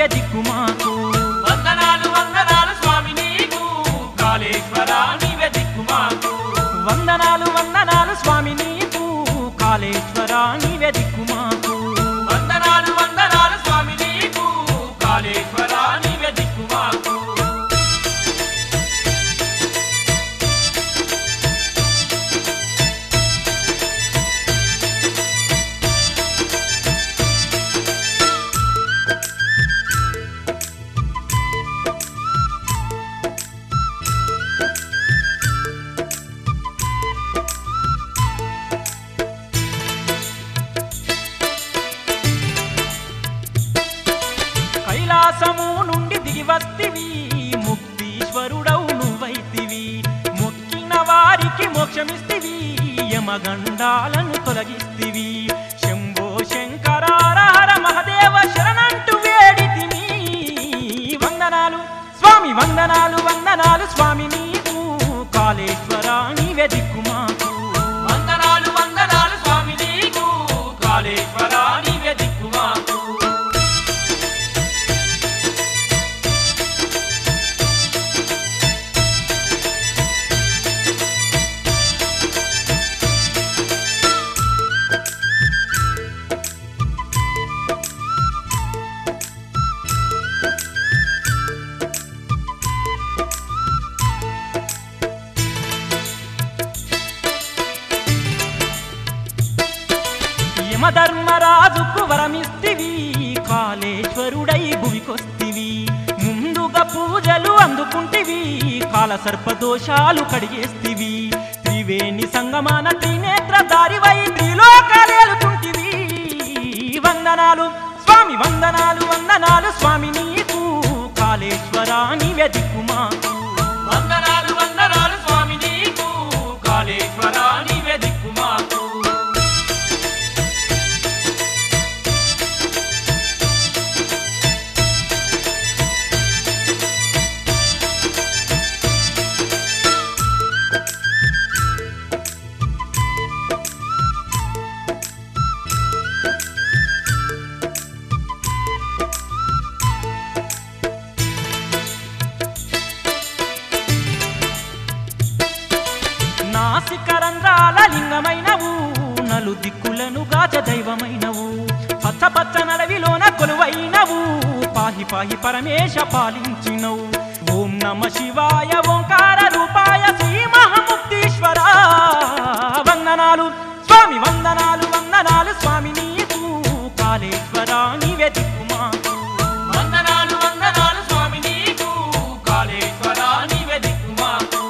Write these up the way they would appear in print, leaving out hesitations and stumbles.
నీవే దిక్కు మాకు వందనాలు వందనాలు స్వామి నీకు కాళేశ్వర నీవే దిక్కు మాకు వందనాలు వందనాలు స్వామి నీకు కాళేశ్వర నీవే దిక్కు మాకు వందనాలు వందనాలు స్వామి నీకు కాళేశ్వర నీవే దిక్కు మాకు కైలాసము నుండి దిగి వస్తివి ముక్తీశ్వరుడవు నువ్వైతివి మొక్కిన వారికి మోక్షమిస్తివి యమగండాలను తొలగిస్తివి శంభో శంకర హర మహదేవ శరణంటూ వేడితిని వందనాలు స్వామి వందనాలు వందనాలు స్వామి నీకు కాళేశ్వర నీవే దిక్కు మాకు వందనాలు వందనాలు స్వామి నీకు కాళేశ్వర నీవే దిక్కు మాకు యమధర్మరాజుకు వరమిస్తివి కాళేశ్వరుడై భువికొస్తివి ముందుగా పూజలు అందుకుంటివి కాలసర్పదోషాలు కడిగేస్తివి త్రివేణి సంగమాన త్రినేత్ర దారివై త్రిలోకాలేలుకుంటివి వందనాలు స్వామి వందనాలు వందనాలు స్వామి నీకు కాళేశ్వర నీవే దిక్కు మాకు వందనాలు వందనాలు స్వామి నీకు కాళేశ్వర నీవే దిక్కు మాకు నాసికరంధ్రాల లింగమైనవు నలు దిక్కులను గాచ దైవమైనవు పచ్చ పచ్చ నడవిలోన కొలువైనవు పాహి పాహి పరమేశ పాలించినవు ఓం నమ శివాయ ఓంకార రూపాయ శ్రీ మహాముక్తీశ్వర వందనాలు స్వామి వందనాలు వందనాలు స్వామి నీకు కాళేశ్వర నీవే దిక్కు మాకు వందనాలు వందనాలు స్వామి నీకు కాళేశ్వర నీవే దిక్కు మాకు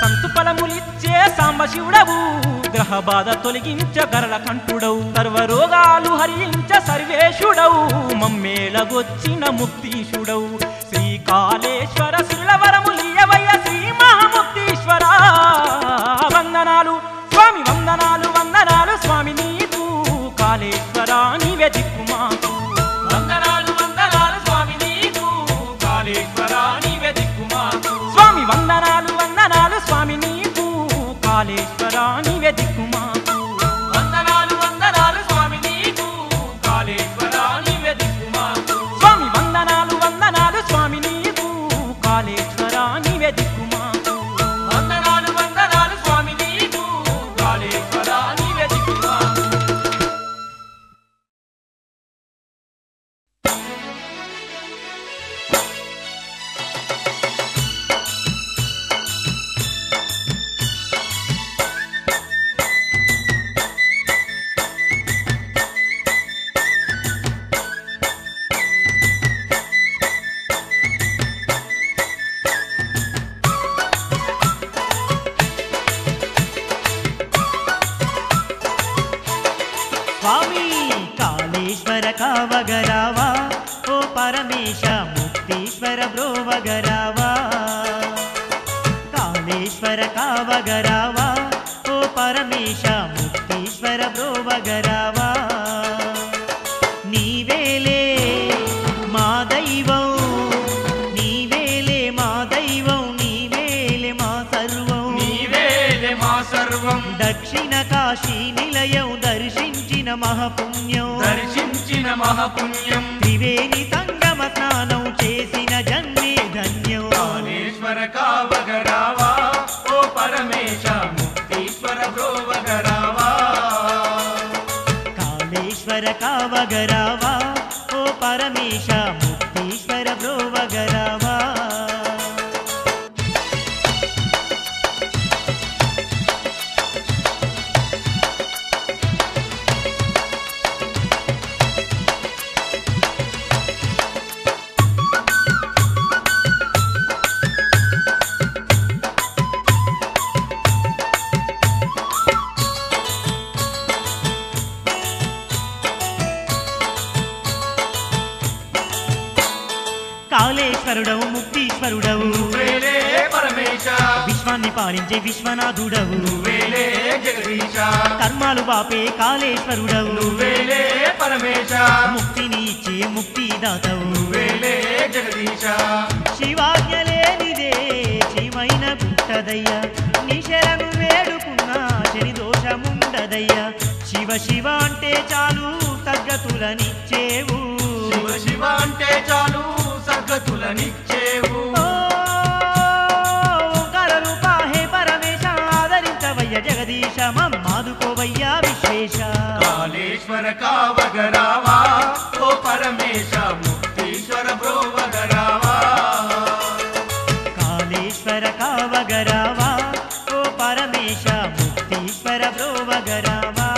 సంతుఫలములిచ్చే సాంబశివుడవు గ్రహ బాధ తొలగించ గరళ కంఠుడవు సర్వరోగాలు హరించ సర్వేశుడవు మమ్మేళగొచ్చిన ముక్తీశుడవు శ్రీకాళేశ్వర శ్రీలవరములియవయ్య శ్రీ మహాముక్తీశ్వర వందనాలు స్వామి వందనాలు వందనాలు స్వామి నీకు కాళేశ్వర నీవే దిక్కు మాకు వందనాలు వందనాలు స్వామి నీకు కాళేశ్వర నీవే దిక్కు మాకు స్వామి వందనాలు వందనాలు స్వామి నీకు కాళేశ్వర నీవే దిక్కు మాకు వందనాలు వందనాలు స్వామి నీకు కాళేశ్వర నీవే దిక్కు మాకు స్వామి వందనాలు వందనాలు స్వామి నీకు కాళేశ్వర నీవే దిక్కు మాకు వందనాలు వందనాలు స్వామి నీకు కాళేశ్వర నీవే దిక్కు మాకు स्वामी कालेश्वर कावगरावा ओ परमेश मुक्तीश्वर ముక్తీశ్వర బ్రోవగరావా కాళేశ్వర కావగరావా ఓ పరమేశ ముక్తీశ్వర బ్రోవగరావా నీవేలే మా దైవం నీవేలే మా దైవం నీవేలే మా సర్వం నీవేలే మా సర్వం దక్షిణ కాశీ నిలయం దర్శించిన మహాపుణ్యం త్రివేణి సంగమ స్నానం చేసిన జన్మే ధన్యం కాళేశ్వర కావగరావా ఓ పరమేశ ముక్తీశ్వర బ్రోవగరావా కాళేశ్వర కావగరావా ఓ పరమేశ ముక్తీశ్వర బ్రోవగరావా కాళేశ్వరుడవు ముక్తీశ్వరుడవు నువ్వేలే పరమేశ విశ్వాన్ని పాలించే విశ్వనాథుడవు నువ్వేలే జగదీశ కర్మాలు బాపే కాళేశ్వరుడవు నువ్వేలే పరమేశ ముక్తిని ఇచ్చే ముక్తిదాతవు నువ్వేలే జగదీశ శివాజ్ఞ లేనిదే శివైన గుట్టదయ్యా నిశలను వేడుకున్నా శని దోషముండదయ్యా శివ శివ అంటే చాలు సద్గతులనిచ్చేవు శివ శివ అంటే చాలు సద్గతులనిచ్చేవు ఓంకార రూపా హే పరమేశ ఆదరించవయ్య జగదీశ మమ్మాదుకోవయ్యా విశ్వేశ కాళేశ్వర కావగరావా ఓ పరమేశ ముక్తీశ్వర బ్రోవగరావా కాళేశ్వర కావగరావా ఓ పరమేశ ముక్తీశ్వర బ్రోవగరావా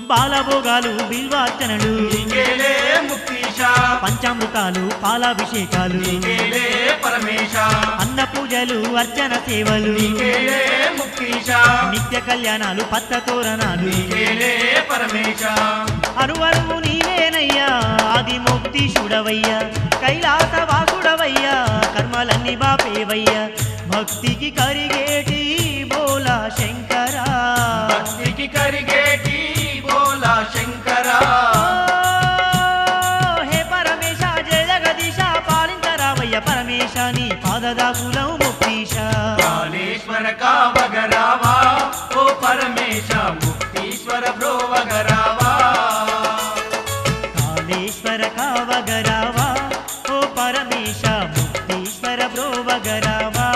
బాలభోగాలు బిల్వార్చనలు నీకేలే ముక్తీశ పంచామృతాలు పాలాభిషేకాలు నీకేలే పరమేశ అన్న పూజలు అర్చన సేవలు నీకేలే ముక్తీశ నిత్య కళ్యాణాలు పత్త తోరణాలు నీకేలే పరమేశ అరువరువు నీవేనయ్యా ఆది ముక్తీశుడవయ్యా కైలాస వాసుడవయ్యా కర్మలన్నీ బాపేవయ్యా భక్తికి కరిగేటి బోలా శంకరా భక్తికి కరిగేటి బోలా శంకరా హే పరమేశ జయ జగదీశ పాలించరావయ్య పరమేశ నీ పాదదాసులం ముక్తీశ కాళేశ్వర కావగరావా ఓ పరమేశ ముక్తీశ్వర బ్రోవగరావా కాళేశ్వర కావగరావా ఓ పరమేశ ముక్తీశ్వర బ్రోవగరావా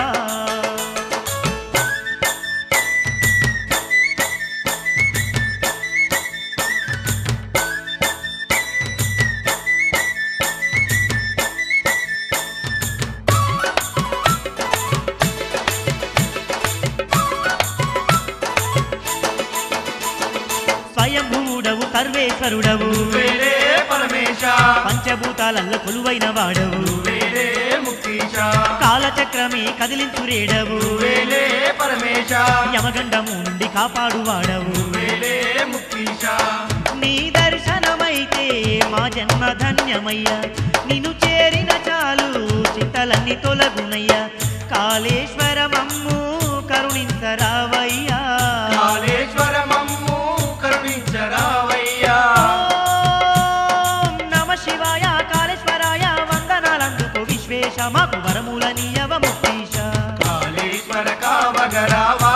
స్వయంభూడవు సర్వేశ్వరుడవు నువ్వేలే పరమేశ పంచభూతాలలో కొలువైన వాడవు నువ్వేలే ముక్తీశ కాలచక్రమే కదిలించురేడవు నువ్వేలే పరమేశ యమగండము నుండి కాపాడువాడవు నువ్వేలే ముక్తీశ నీ దర్శనమైతే మా జన్మ ధన్యమయ్యా నిన్ను చేరిన చాలు చింతలన్నీ తొలగునయ్యా కాళేశ్వర మమ్ము కరుణించరావయ్యా కాళేశ్వర మమ్ము కరుణించరావయ్యా ఓం నమ శివాయ కాళేశ్వరాయ వందనాలందుకు విశ్వేశ మాకు వరములనీయవ ముక్తీశ కాళేశ్వర కావగరావా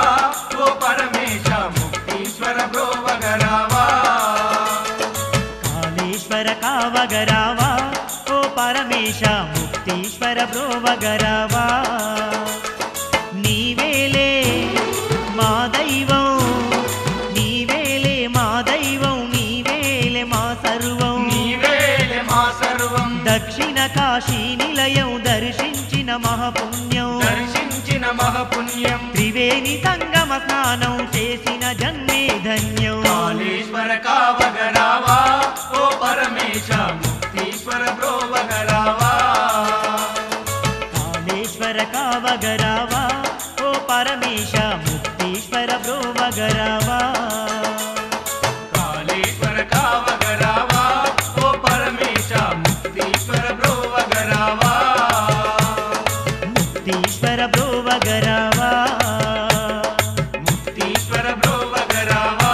ఓ పరమేశ ముక్తీశ్వర బ్రోవగరావా కాళేశ్వర కావగరావా ఓ పరమేశ ముక్తీశ్వర బ్రోవగరావా నీవేలే మా దైవం నీవేలే మా దైవం నీవేలే మా సర్వం నీవేలే మా సర్వం దక్షిణ కాశీ నిలయం దర్శించిన మహాపుణ్యం పుణ్యం త్రివేణి సంగమ స్నానం చేసిన జన్మే ధన్యం కాళేశ్వర కావగరావా ఓ పరమేశ ముక్తీశ్వర బ్రోవగరావా కాళేశ్వర కావగరావా ఓ పరమేశ ముక్తీశ్వర బ్రోవగరావా కాళేశ్వర కావగరావా ఓ పరమేశ ముక్తీశ్వర బ్రోవగరావా ముక్తీశ్వర బ్రోవగరావా ముక్తీశ్వర బ్రోవగరావా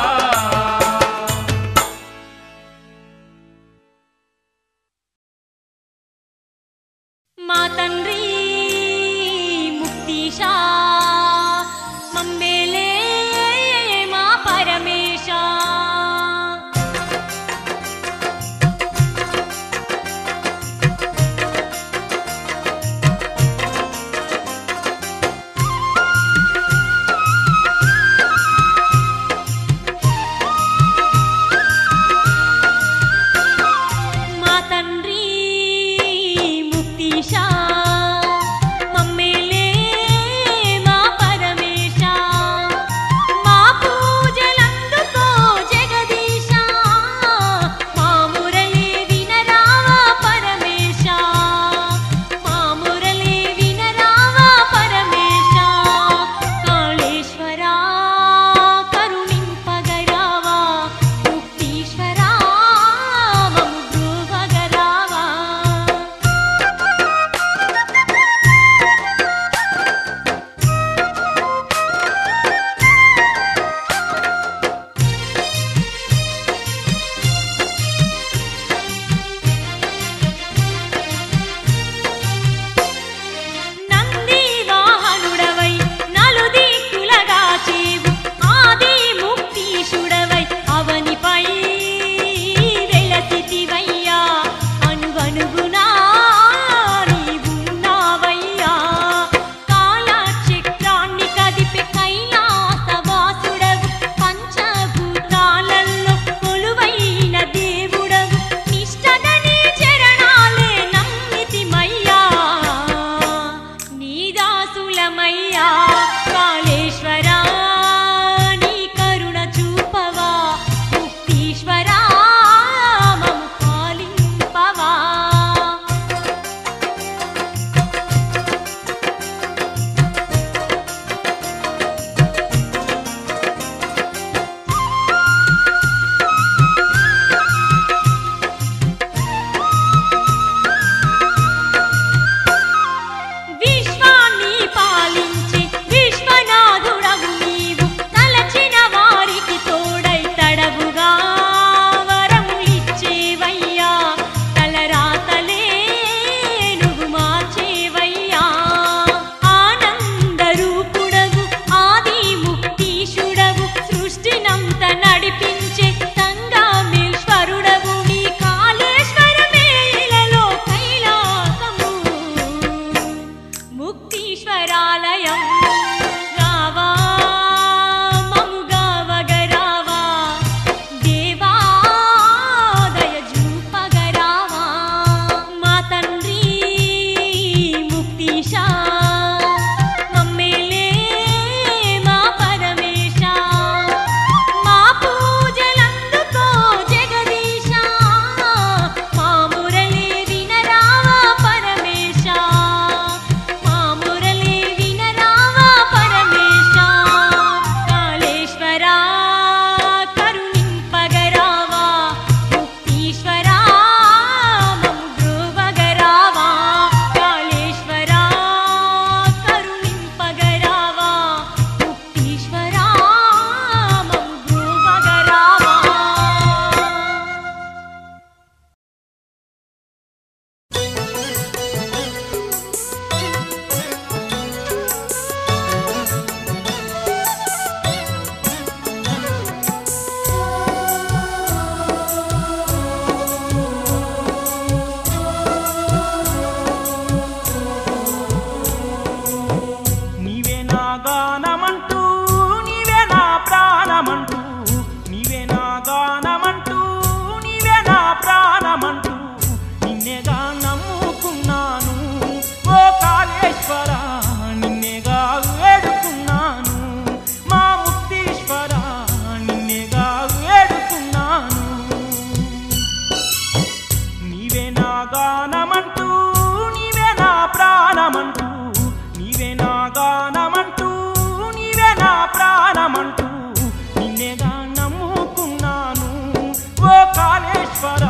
కాళేశ్వర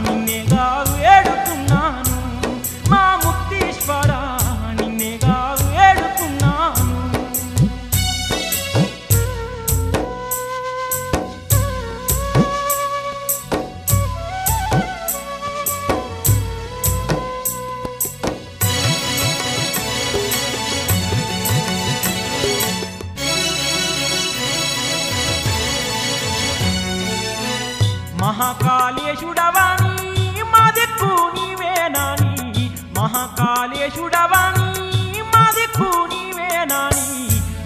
నిన్నేగా వేడుకున్నాను మా ముక్తీశ్వర నిన్నేగా వేడుకున్నాను మహాకాళేశుడవాణి మా దిక్కు నీవేనాని మహాకాళేశుడవాణి మా దిక్కు నీవేనాని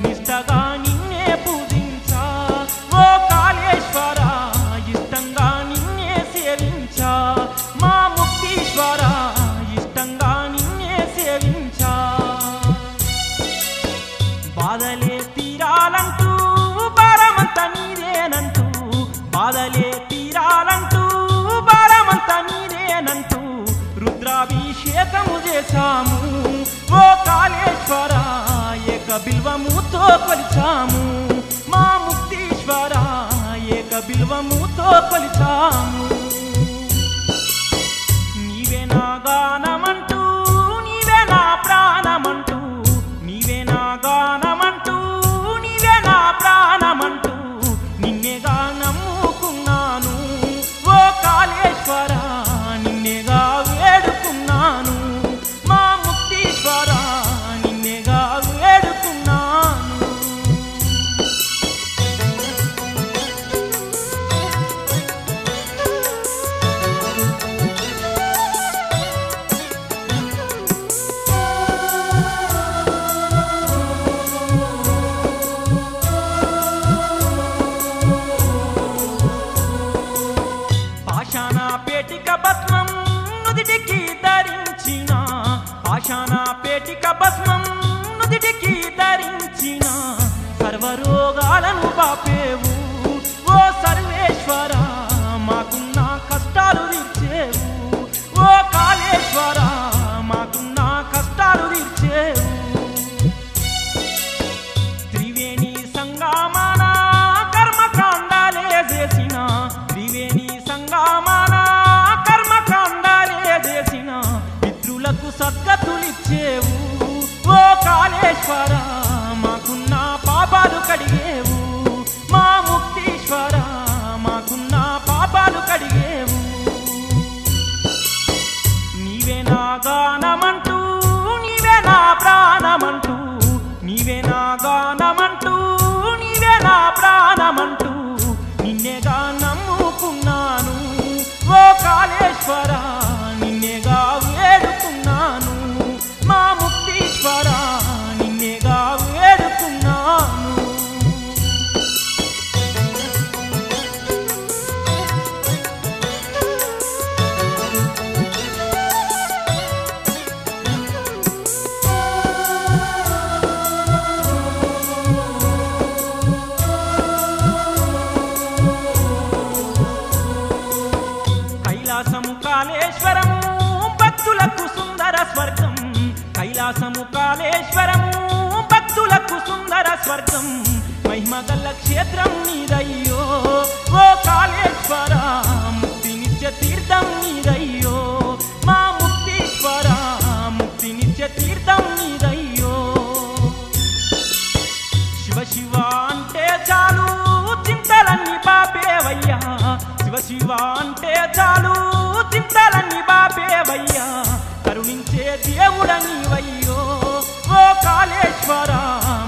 నిష్టగా నిన్నే పూజించా ఓ కాళేశ్వర ఇష్టంగా నిన్నే సేవించా మా ముక్తీశ్వర ఇష్టంగా నిన్నే సేవించా బాధలే తీరాలంటూ భారమంత నీదేనంటూ బాధలే తీరాలంటూ భారమంత నీదేనంటూ రుద్రాభిషేకము చేశాము ఓ కాళేశ్వర ఏక బిల్వముతో కొలిచాము మా ముక్తీశ్వర ఏక బిల్వముతో కొలిచాము నీవే నా గానమంటూ నీవే నా ప్రాణమంటూ నీవే నా గానమంటూ నీవే నా ప్రాణమంటూ నిన్నేగా నమ్ముకున్నాను ఓ కాళేశ్వర నిన్నేగా వేడుకున్నాను మా ముక్తీశ్వర నిన్నేగా వేడుకున్నాను పాషాణ పేటిక భస్మం నుదిటికి ధరించిన పాషాణ పేటిక భస్మం నుదిటికి ధరించిన సర్వరోగాలను బాపేవు ఓ సర్వేశ్వర మాకున్న కష్టాలు తీర్చేవు ఓ కాళేశ్వర మాకున్న కష్టాలు తీర్చేవు త్రివేణి సంగమాన కర్మకాండాలే చేసిన త్రివేణి సంగమాన కర్మకాండాలే చేసిన పితృలకు సద్గతులిచ్చేవు ఓ కాళేశ్వర మాకున్న పాపాలు కడిగేవు మా ముక్తీశ్వర మాకున్న పాపాలు కడిగేవు నీవే నా గానమంటూ నీవే నా ప్రాణమంటూ నీవే నా గానమంటూ నీవే నా ప్రాణమంటూ నిన్నేగా నమ్ముకున్నాను ఓ కాళేశ్వర నిన్నేగా వేడుకున్నాను మా ముక్తీశ్వర నిన్నేగా వేడుకున్నాను కైలాసము కాళేశ్వరము భక్తులకు సుందర స్వర్గం కైలాసము కాళేశ్వరము భక్తులకు సుందర స్వర్గం మహిమగల్ల క్షేత్రం నీదయ్యో ఓ కాళేశ్వర ముక్తినిత్య తీర్థం నీదయ్యో మా ముక్తీశ్వర ముక్తినిత్య తీర్థం నీదయ్యో శివ శివ అంటే చాలు చింతలన్నీ బాపేవయ్యా శివ శివ అంటే చాలు చింతలన్నీ బాపేవయ్యా కరుణించే దేవుడ నీవయ్యో ఓ కాళేశ్వర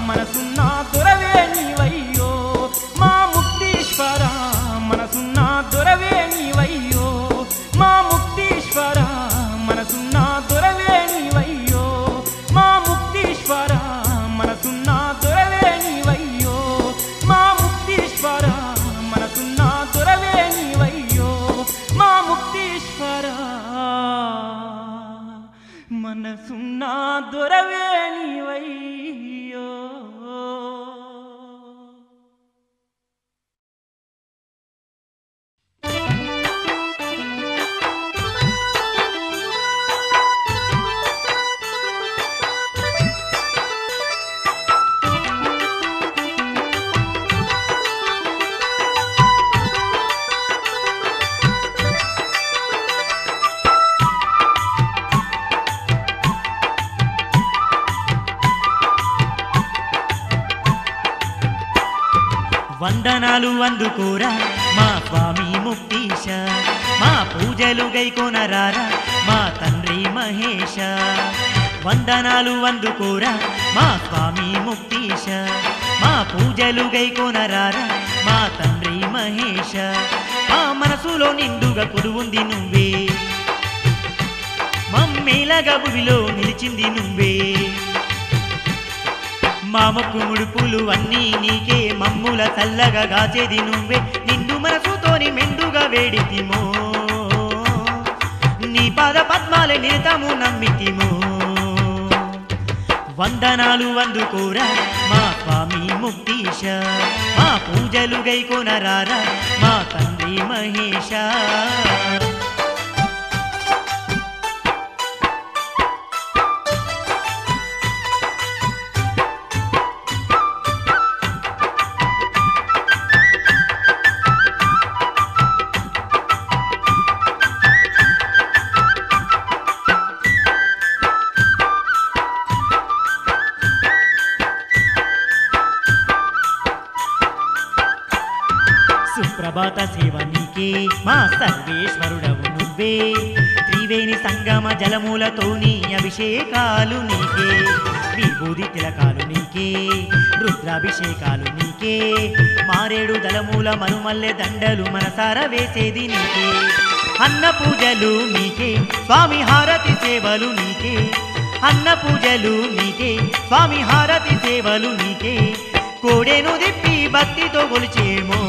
మనసున్న దొరవే నీవయ్యో మా ముక్తీశ్వర మనసున్న దొరవే నీవయ్యో మా ముక్తీశ్వర మనసున్న దొరవే నీవయ్యో మా ముక్తీశ్వర మనసున్న దొరవే నీవయ్యో మా ముక్తీశ్వర మనసున్న దొరవే నీవయ్యో మా ముక్తీశ్వర మనసున్న దొరవే నీవయ్యో వందనాలు అందుకోరా మా స్వామి ముక్తీశ, మా పూజలు గైకొనరారా మా తండ్రి మహేశ. వందనాలు అందుకోరా మా స్వామి ముక్తీశ, మా పూజలు గైకొనరారా మా తండ్రి మహేశ. మా మనసులో నిండుగా కొలువుంది నువ్వే, మమ్మేలగా భూమిలో నిలిచింది నువ్వే. మా మొక్కు ముడుపులు అన్నీ నీకే, మమ్ముల చల్లగా గాచేది నువ్వే. నిండు మనసుతోని మెండుగా వేడితిమో, నీ పాద పద్మాల నిరతము నమ్మితిమో. వందనాలు అందుకోరా మా స్వామి ముక్తీశ, మా పూజలు గైకొనరారా మా తండ్రి మహేశ. సుప్రభాత సేవ నీకే మా సర్వేశ్వరుడవు నువ్వే. త్రివేణి సంగమ జలమూలతోని అభిషేకాలు నీకే, విభూది తిలకాలు నీకే, రుద్రాభిషేకాలు నీకే. మారేడు దళమూల మనుమల్లె దండలు మనసార వేసేది నీకే. అన్న పూజలు నీకే స్వామి, హారతి సేవలు నీకే. అన్న పూజలు నీకే స్వామి, హారతి సేవలు నీకే. కోడెను దిప్పి భక్తితో కొలిచేమో,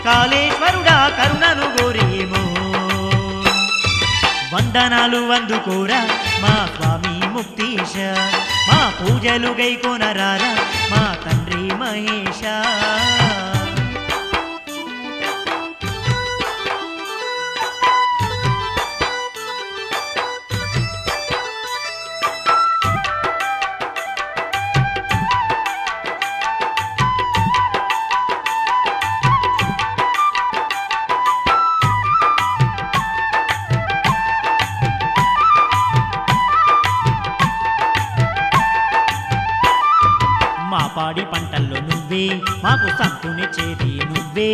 కాళేశ్వరుడా కరుణను గోరేమో. వందనాలు అందుకోరా మా స్వామి ముక్తీశ, మా పూజలు గైకొనరారా మా తండ్రి మహేశ. పాడి పంటల్లో నువ్వే, మాకు సంతునిచ్చేది నువ్వే.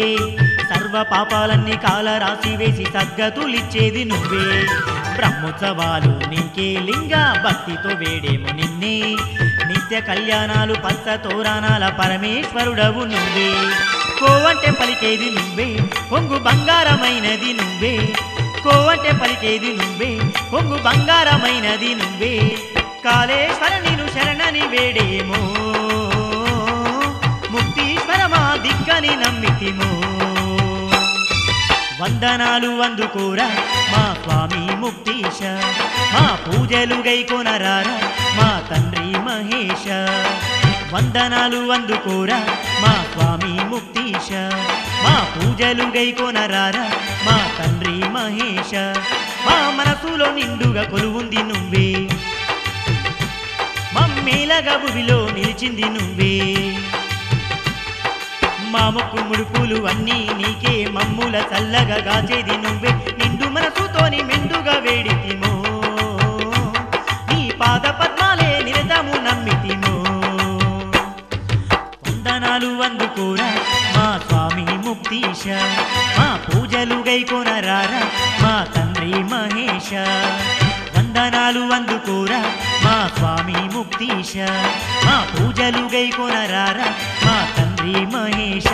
సర్వ పాపాలన్నీ కాల రాసి వేసి సద్గతులిచ్చేది నువ్వే. బ్రహ్మోత్సవాలు నీకే లింగ, భక్తితో వేడేమో నిన్నే. నిత్య కళ్యాణాలు పచ్చ తోరణాల పరమేశ్వరుడవు నువ్వే. కోవంటే పలికేది నువ్వే, కొంగు బంగారమైనది నువ్వే. కోవంటే పలికేది నువ్వే, కొంగు బంగారమైనది నువ్వే. కాళేశ్వర నిను శరణని వేడేమో, ముక్తీశ్వర మా దిక్కని నమ్మితిమో. వందనాలు అందుకోరా మా స్వామి ముక్తీశ, మా పూజలు గైకొనరారా మా తండ్రి మహేశ. వందనాలు అందుకోరా మా స్వామి ముక్తీశ, మా పూజలు గైకొనరారా మా తండ్రి మహేశ. మా మనసులో నిండుగా కొలువుంది నువ్వే, మమ్మేలగా భూమిలో నిలిచింది నువ్వే. మా మొక్కు ముడుపులు అన్నీ నీకే, మమ్ముల చల్లగా గాచేది నువ్వే. నిండు మనసుతోని మెండుగా వేడితిమో, నీ పాద పద్మాలే నిరతము నమ్మితిమో. వందనాలు అందుకోరా మా స్వామి ముక్తీశ, మా పూజలు గైకొనరారా మా తండ్రి మహేశ. వందనాలు అందుకోరా మా స్వామి ముక్తీశ, మా పూజలు గైకొనరారా మా తండ్రి మహేశ.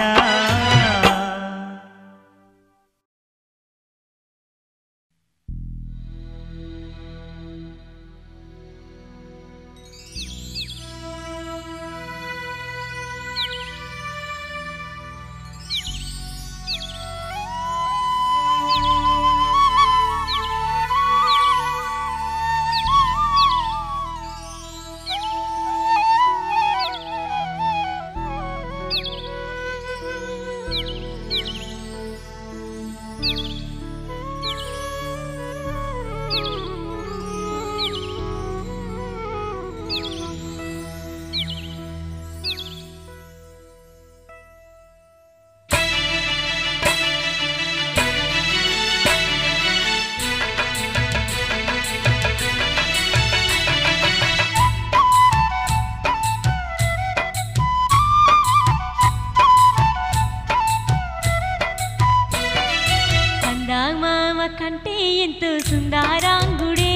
కంటే ఎంతో సుందరాంగుడే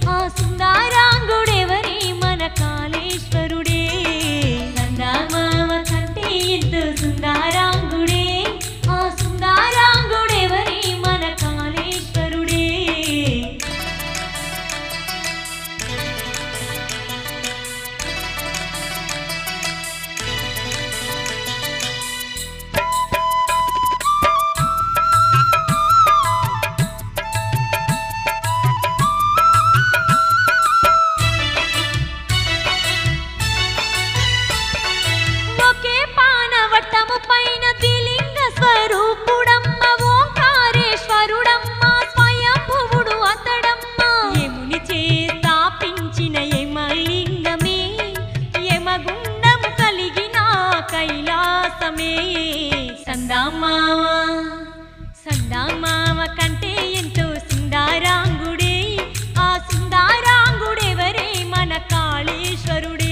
ఆ సుందరాంగుడెవరి మన కాళేశ్వరుడే చందమామ కంటే ఎంతో సుందరాంగుడే ఆ సుందరాంగుడెవరి మన కాళేశ్వరుడే పైన దిలింగ స్వరూపుడమ్మ ఓంకారేశ్వరుడమ్మ స్వయంభువుడు అతడమ్మ యముని చే స్థాపించిన యమలింగమే యమగుండము కలిగిన కైలాసమే సందామామ కంటే ఎంతో సుందరాంగుడే ఆ సుందరాంగుడెవరే మన కాళేశ్వరుడే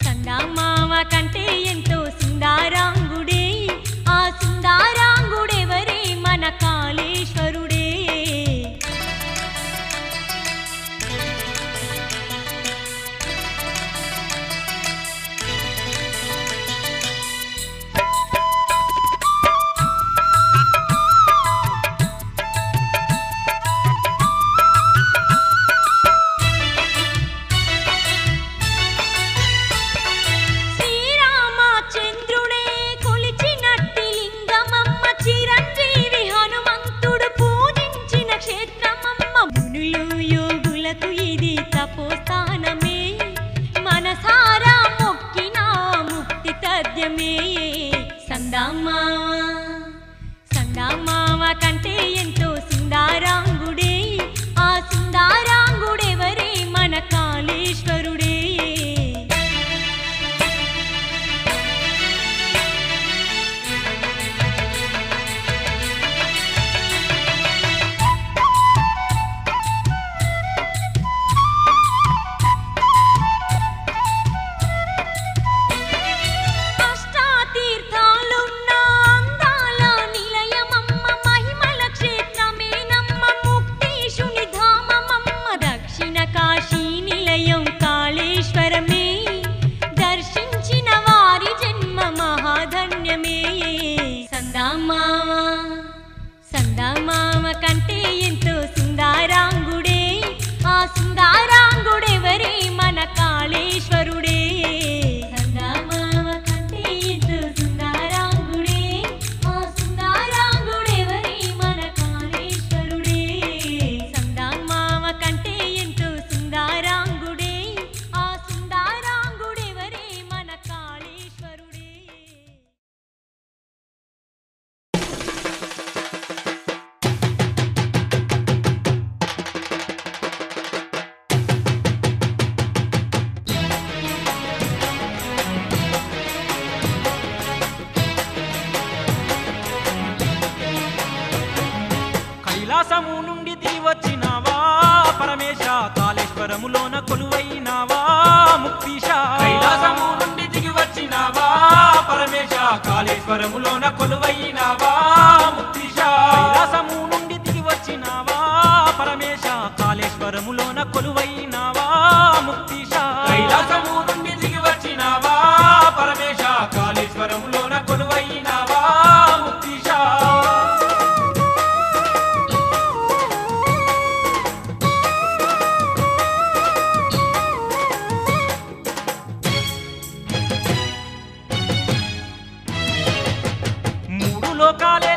సందామామ కంటే ఎంతో సుందరాంగుడే ఆ సుందరాంగుడెవరే మన కాళేశ్వరుడే సందామామ కంటే ఎంతో సుందరాంగుడే ఆ సుందరాంగుడెవరే మన కాళేశ్వరుడే సందామామ కంటే ఎంతో సుందరాంగుడే ఆ సుందరాంగుడెవరే మన కాళేశ్వరుడే సందామామ కంటే ఎంతో సుందరాంగుడే ఆ సుందరాంగుడెవరే మన కాళేశ్వరుడే సందామామ కంటే ఎంతో సుందరాంగుడే ఆ సుందరాంగుడెవరే మన కాళేశ్వరుడే కైలాసము నుండి దిగి వచ్చినావా పరమేశ కాళేశ్వరములోన కొలువైనావా ముక్తీశ కైలాసము నుండి దిగి వచ్చినావా పరమేశ కాళేశ్వరములోన కొలువైనావా ముక్తీశ కైలాసము నుండి దిగి వచ్చినావా పరమేశ కాళేశ్వరములోన కొలువైనావా ముక్తీశ కైలాసము నుండి దిగి వచ్చినావా పరమేశ కాళేశ్వరములోన కొలువైనావా ముక్తీశ లోకాలే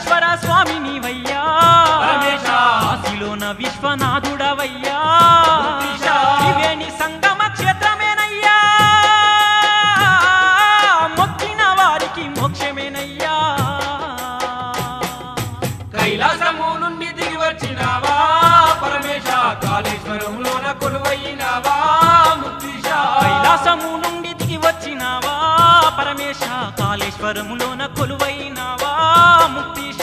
కాళేశ్వర స్వామి నీవయ్యా పరమేశ కాశీలోన విశ్వనాథుడవయ్యా ముక్తీశ త్రివేణి సంగమ క్షేత్రమేనయ్యా మొక్కిన వారికి మోక్షమేనయ్యా కైలాసము నుండి దిగి వచ్చినావా పరమేశ కాళేశ్వరంలోన కొలువైనావా ముక్తీశ కైలాసము నుండి దిగి వచ్చినావా పరమేశ కాళేశ్వరములోన కొలువైనావా ముక్తీశ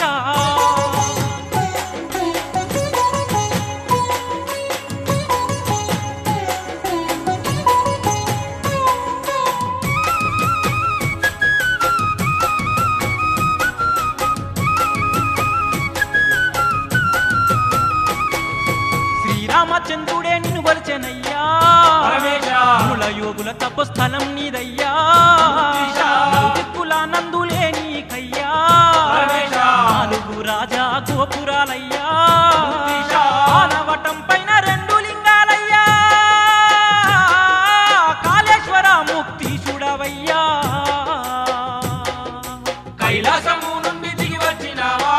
శ్రీరామచంద్రుడే నిన్ను కొలిచెనయ్యా పరమేశ మూల యోగుల తపస్థలం నీదయ్యా ముక్తీశ దిక్కుల నందులే నీకయ్యా పరమేశ నాలుగు రాజా గోపురాలయ్యా ముక్తీశ ఆనవటం పైన రెండు లింగాలయ్యా కాళేశ్వర ముక్తీశుడవయ్యా కైలాసము నుండి దిగి వచ్చినావా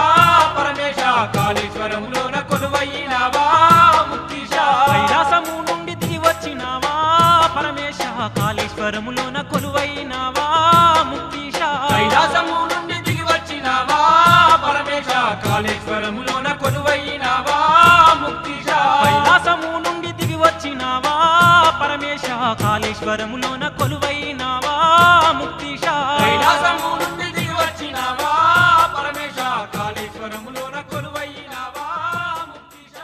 పరమేశ కాళేశ్వరంలోన కొలువైనావా ముక్తీశ కైలాసము నుండి దిగి వచ్చినావా పరమేశ కాళేశ్వరములోన కొలువైనావా ముక్తీశ కైలాసము నుండి దిగి వచ్చినావా పరమేశ కాళేశ్వరములోన కొలువైనావా ముక్తీశ కైలాసము నుండి దిగి వచ్చినావా పరమేశ కాళేశ్వరములోన కొలువైనావా ముక్తీశ కైలాసము నుండి దిగి వచ్చినావా పరమేశ కాళేశ్వరములోన కొలువైనావా ముక్తీశ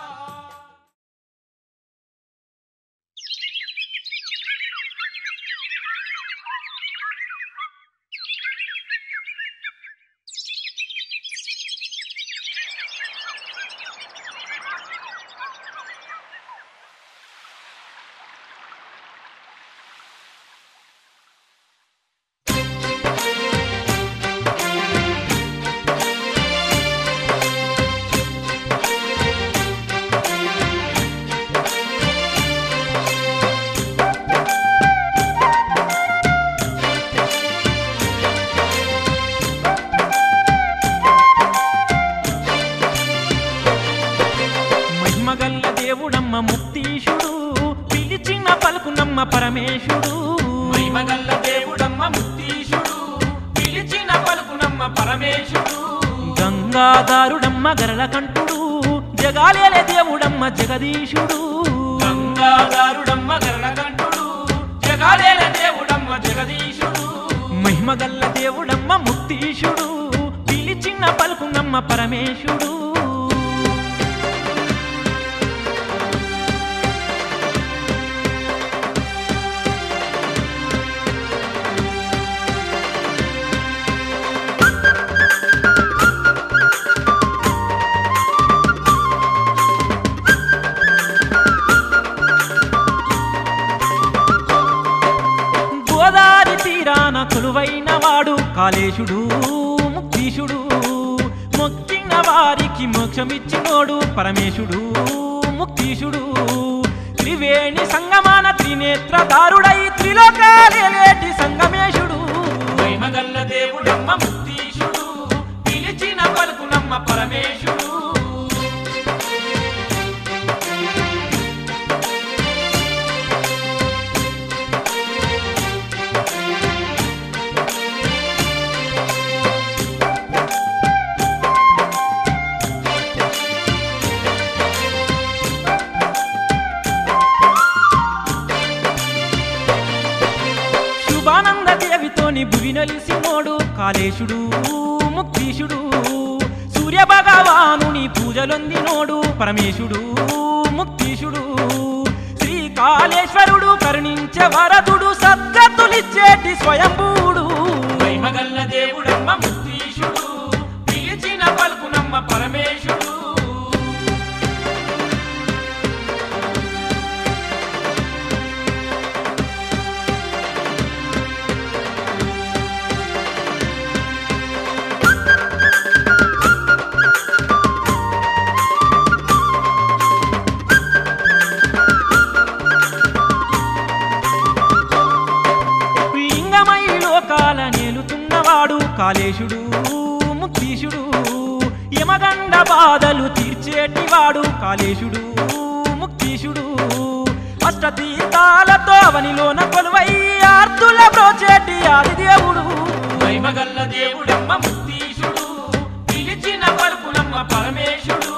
మహిమగల్ల దేవుడమ్మ ముక్తీశుడు పిలిచిన పలుకునమ్మ పరమేశుడు మహిమగల్ల దేవుడమ్మ ముక్తీశుడు పిలిచిన పలుకునమ్మ పరమేశుడు గంగాధారుడమ్మ గరళకంఠుడు జగాలేలే దేవుడమ్మ జగదీశుడు గంగాధారుడమ్మ గరుడకంఠుడు జగాలేల దేవుడమ్మ జగదీశుడు మహిమగల్ల దేవుడమ్మ ముక్తీశుడు పిలిచిన పలుకునమ్మ పరమేశుడు గోదారి తీరాన కొలువైన వాడు కాళేశుడు ముక్తీశుడు మొక్కిన వారికి మోక్షమిచ్చినోడు పరమేశుడు ముక్తీశుడు త్రివేణి సంగమాన త్రినేత్రదారుడై త్రిలోకాలేటి సంగమేశుడు మహిమగల్ల దేవుడమ్మ ముక్తీశుడు పిలిచిన పలుకునమ్మ పరమేశుడు శుభానంద దేవితోని భువి నలిసినోడు కాళేశుడు ముక్తీశుడు సూర్య భగవానుని పూజలొందినోడు పరమేశుడు ముక్తీశుడు శ్రీకాళేశ్వరుడు కరుణించే వరదుడు సద్గతులిచ్చేటి స్వయంభూడు మహిమగల్ల దేవుడమ్మ ముక్తీశుడు పిలిచిన పలుకునమ్మ పరమేశుడు లింగమై లోకాల నేలుతున్నవాడు కాళేశుడు ముక్తీశుడు యమగండ బాధలు తీర్చేటివాడు కాళేశుడు ముక్తీశుడు అష్టతీర్థాలతో అవనిలోన కొలువై ఆర్తుల బ్రోచేటి ఆదిదేవుడు మహిమగల్ల దేవుడమ్మ ముక్తీశుడు పిలిచిన పలుకునమ్మ పరమేశుడు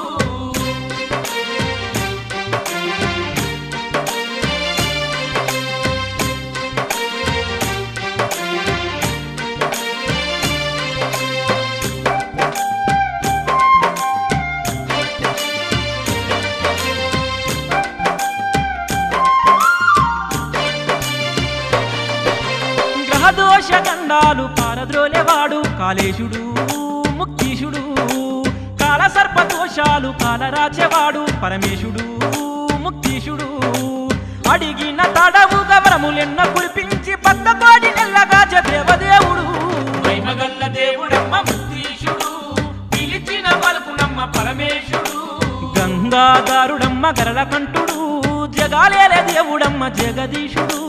గ్రహదోషగండాలు పారద్రోలేవాడు కాళేశుడు ముక్తీశుడు కాలసర్పదోషాలు కాలరాచేవాడు పరమేశుడు ముక్తీశుడు అడిగిన తడవుగా వరములెన్న కురిపించి పద్దపాడి నెల్లగాచే దేవదేవుడు మహిమగల్ల దేవుడమ్మ ముక్తీశుడు పిలిచిన పలుకునమ్మ పరమేశుడు గంగాధారుడమ్మ గరళకంఠుడు జగాలేలే దేవుడమ్మ జగదీశుడు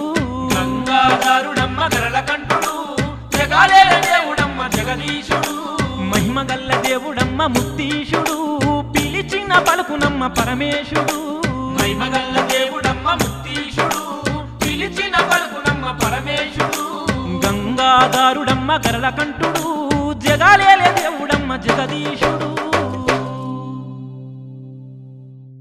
గంగాధారుడమ్మ గరళకంఠుడు జగాలేల దేవుడమ్మ జగదీశుడు మహిమగల్ల దేవుడమ్మ ముక్తీశుడు పిలిచిన పలుకునమ్మ పరమేశుడు మహిమగల్ల దేవుడమ్మ ముక్తీశుడు పిలిచిన పలుకునమ్మ పరమేశుడు గంగాధారుడమ్మ గరళకంఠుడు జగాలే